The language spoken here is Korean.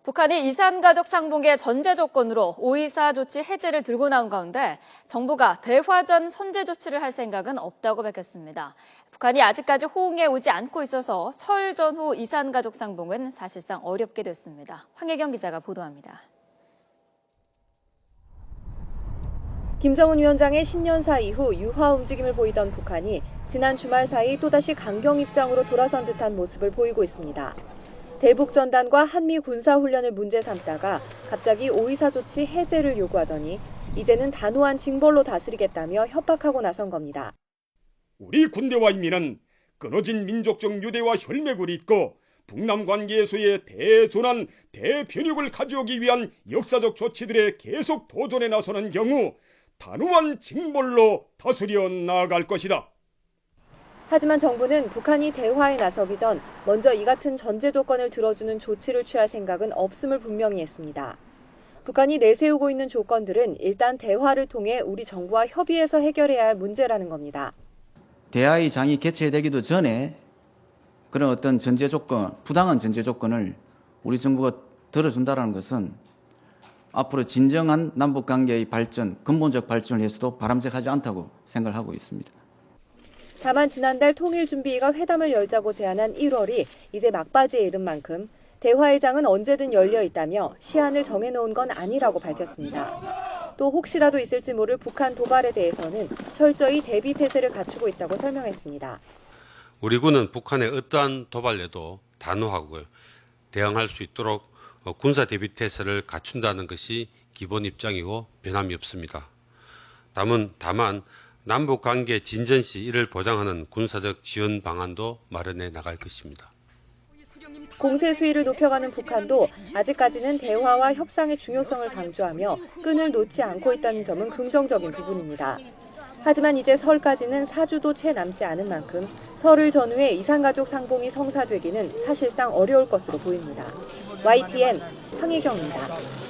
북한이 이산가족 상봉의 전제 조건으로 5.24 조치 해제를 들고 나온 가운데 정부가 대화전 선제 조치를 할 생각은 없다고 밝혔습니다. 북한이 아직까지 호응해 오지 않고 있어서 설 전후 이산가족 상봉은 사실상 어렵게 됐습니다. 황혜경 기자가 보도합니다. 김정은 위원장의 신년사 이후 유화 움직임을 보이던 북한이 지난 주말 사이 또다시 강경 입장으로 돌아선 듯한 모습을 보이고 있습니다. 대북전단과 한미 군사훈련을 문제 삼다가 갑자기 5.24 조치 해제를 요구하더니 이제는 단호한 징벌로 다스리겠다며 협박하고 나선 겁니다. 우리 군대와 인민은 끊어진 민족적 유대와 혈맥을 잇고 북남 관계에서의 대전환, 대변혁을 가져오기 위한 역사적 조치들에 계속 도전에 나서는 경우 단호한 징벌로 다스려 나아갈 것이다. 하지만 정부는 북한이 대화에 나서기 전 먼저 이 같은 전제 조건을 들어주는 조치를 취할 생각은 없음을 분명히 했습니다. 북한이 내세우고 있는 조건들은 일단 대화를 통해 우리 정부와 협의해서 해결해야 할 문제라는 겁니다. 대화의 장이 개최되기도 전에 그런 어떤 전제 조건, 부당한 전제 조건을 우리 정부가 들어준다는 것은 앞으로 진정한 남북관계의 발전, 근본적 발전을 위해서도 바람직하지 않다고 생각을 하고 있습니다. 다만 지난달 통일준비위가 회담을 열자고 제안한 1월이 이제 막바지에 이른 만큼 대화의 장은 언제든 열려 있다며 시한을 정해놓은 건 아니라고 밝혔습니다. 또 혹시라도 있을지 모를 북한 도발에 대해서는 철저히 대비 태세를 갖추고 있다고 설명했습니다. 우리 군은 북한의 어떠한 도발에도 단호하고 대응할 수 있도록 군사 대비 태세를 갖춘다는 것이 기본 입장이고 변함이 없습니다. 다만 남북관계 진전 시 이를 보장하는 군사적 지원 방안도 마련해 나갈 것입니다. 공세 수위를 높여가는 북한도 아직까지는 대화와 협상의 중요성을 강조하며 끈을 놓지 않고 있다는 점은 긍정적인 부분입니다. 하지만 이제 설까지는 4주도 채 남지 않은 만큼 설을 전후에 이산가족 상봉이 성사되기는 사실상 어려울 것으로 보입니다. YTN 황혜경입니다.